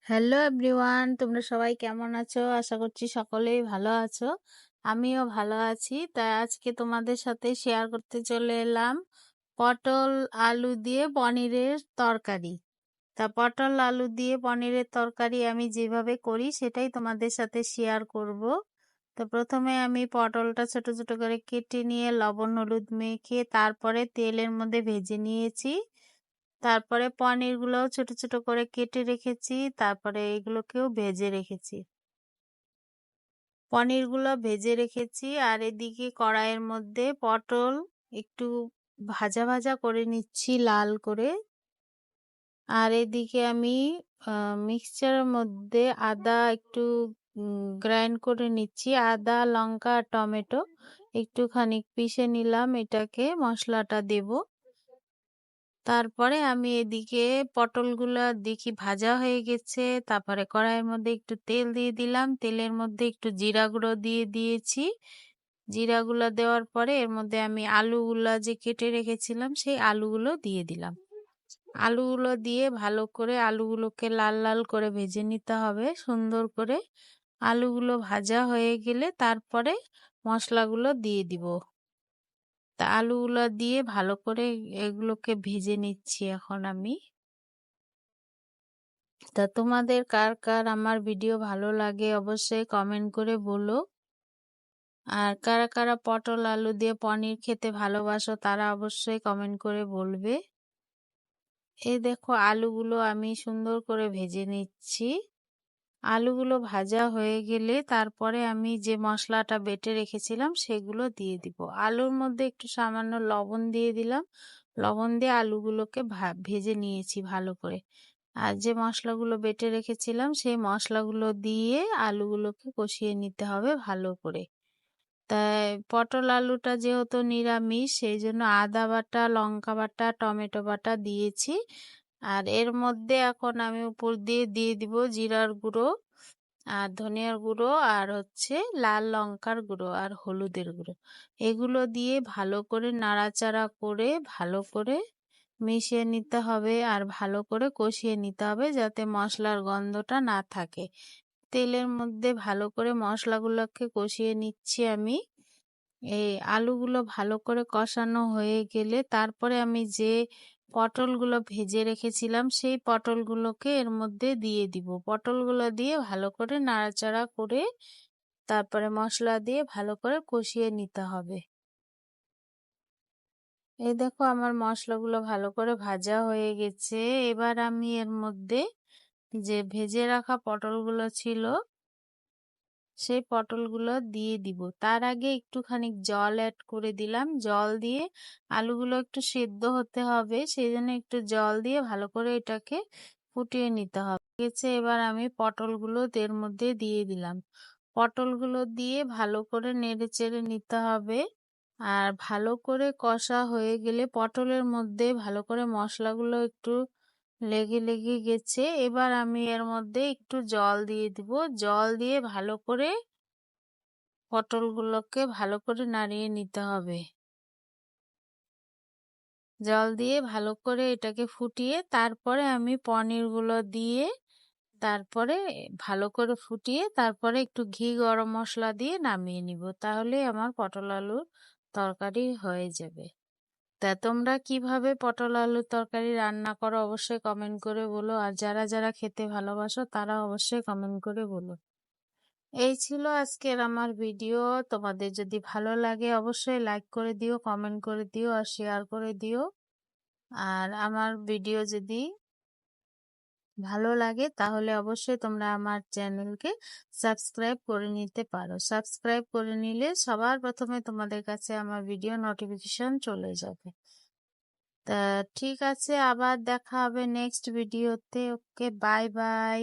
Hello everyone, তোমরা সবাই কেমন আছো? আশা করছি সকলেই ভালো আছো। আমিও ভালো আছি। তাই আজকে তোমাদের সাথে শেয়ার করতে চলে এলাম পটল আলু দিয়ে পনিরের তরকারি। তা পটল আলু দিয়ে পনিরের তরকারি আমি যেভাবে করি সেটাই তোমাদের সাথে শেয়ার করব। তো প্রথমে আমি পটলটা ছোট ছোট করে কেটে নিয়ে লবণ হলুদ মেখে তারপরে তেলের মধ্যে ভেজে নিয়েছি। তারপরে পনিরগুলোও ছোট ছোট করে কেটে রেখেছি, তারপরে এগুলোকেও ভেজে রেখেছি। পনিরগুলো ভেজে রেখেছি আর এদিকে কড়াইয়ের মধ্যে পটল একটু ভাজা ভাজা করে নিচ্ছি লাল করে। আর এদিকে আমি মিক্সচারের মধ্যে আদা একটু গ্রাইন্ড করে নিচ্ছি, আদা লঙ্কা টমেটো একটুখানি পিষে নিলাম, এটাকে মশলাটা দেব। তারপরে আমি এদিকে পটলগুলা দেখি ভাজা হয়ে গেছে, তারপরে কড়াইয়ের মধ্যে একটু তেল দিয়ে দিলাম, তেলের মধ্যে একটু জিরা গুঁড়ো দিয়ে দিয়েছি। জিরা গুঁড়ো দেওয়ার পরে এর মধ্যে আমি আলুগুলা যে কেটে রেখেছিলাম সেই আলুগুলো দিয়ে দিলাম। আলুগুলো দিয়ে ভালো করে আলুগুলোকে লাল লাল করে ভেজে নিতে হবে সুন্দর করে। আলুগুলো ভাজা হয়ে গেলে তারপরে মশলাগুলো দিয়ে দিব। তা আলুগুলো দিয়ে ভালো করে এগুলোকে ভেজে নিচ্ছি এখন আমি। তা তোমাদের কার কার আমার ভিডিও ভালো লাগে অবশ্যই কমেন্ট করে বলো। আর কারা কারা পটল আলু দিয়ে পনির খেতে ভালোবাসো তারা অবশ্যই কমেন্ট করে বলবে। এই দেখো আলুগুলো আমি সুন্দর করে ভেজে নিচ্ছি। আলুগুলো ভাজা হয়ে গেলে তারপরে আমি যে মশলাটা বেটে রেখেছিলাম সেগুলো দিয়ে দিব। আলুর মধ্যে একটু সামান্য লবণ দিয়ে দিলাম, লবণ দিয়ে আলুগুলোকে ভেজে নিয়েছি ভালো করে। আর যে মশলাগুলো বেটে রেখেছিলাম সেই মশলাগুলো দিয়ে আলুগুলোকে কষিয়ে নিতে হবে ভালো করে। তাই পটল আলুটা যেহেতু নিরামিষ সেই জন্য আদা বাটা লঙ্কা বাটা টমেটো বাটা দিয়েছি। আর এর মধ্যে এখন আমি উপর দিয়ে দিয়ে দিব জিরার গুঁড়ো আর ধনিয়ার গুঁড়ো আর হচ্ছে লাল লঙ্কার গুঁড়ো আর হলুদের গুঁড়ো। এগুলো দিয়ে ভালো করে নাড়াচাড়া করে ভালো করে মিশিয়ে নিতে হবে আর ভালো করে কষিয়ে নিতে হবে যাতে মশলার গন্ধটা না থাকে। তেলের মধ্যে ভালো করে মশলাগুলোকে কষিয়ে নিচ্ছি আমি। এই আলুগুলো ভালো করে কষানো হয়ে গেলে তারপরে আমি যে পটলগুলো ভেজে রেখেছিলাম সেই পটলগুলোকে এর মধ্যে দিয়ে দিব। পটলগুলো দিয়ে ভালো করে নাড়াচাড়া করে তারপরে মশলা দিয়ে ভালো করে কষিয়ে নিতে হবে। এই দেখো আমার মশলাগুলো ভালো করে ভাজা হয়ে গেছে। এবার আমি এর মধ্যে যে ভেজে রাখা পটলগুলো ছিল সেই পটলগুলো দিয়ে দিব। তার আগে একটুখানি জল অ্যাড করে দিলাম, জল দিয়ে আলুগুলো একটু সেদ্ধ হতে হবে সেই জন্য একটু জল দিয়ে ভালো করে এটাকে ফুটিয়ে নিতে হবে। এবার আমি পটলগুলো এর মধ্যে দিয়ে দিলাম, পটলগুলো দিয়ে ভালো করে নেড়ে চেড়ে নিতে হবে। আর ভালো করে কষা হয়ে গেলে পটলের মধ্যে ভালো করে মশলাগুলো একটু লেগে লেগে গেছে। এবার আমি এর মধ্যে একটু জল দিয়ে দিব, জল দিয়ে ভালো করে পটলগুলোকে ভালো করে নাড়িয়ে নিতে হবে। জল দিয়ে ভালো করে এটাকে ফুটিয়ে তারপরে আমি পনিরগুলো দিয়ে তারপরে ভালো করে ফুটিয়ে তারপরে একটু ঘি গরম মশলা দিয়ে নামিয়ে নিব, তাহলে আমার পটল আলুর তরকারি হয়ে যাবে। তা তোমরা কিভাবে পটল আলুর তরকারি রান্না করো অবশ্যই কমেন্ট করে বলো। আর যারা যারা খেতে ভালোবাসো তারা অবশ্যই কমেন্ট করে বলো। এই ছিল আজকের আমার ভিডিও। তোমাদের যদি ভালো লাগে অবশ্যই লাইক করে দিও, কমেন্ট করে দিও আর শেয়ার করে দিও। আর আমার ভিডিও যদি ভালো লাগে তাহলে অবশ্যই তোমরা আমার চ্যানেলকে সাবস্ক্রাইব করে নিতে পারো। সাবস্ক্রাইব করে নিলে সবার প্রথমে তোমাদের কাছে আমার ভিডিও নোটিফিকেশন চলে যাবে। তা ঠিক আছে, আবার দেখা হবে নেক্সট ভিডিওতে। ওকে, বাই বাই।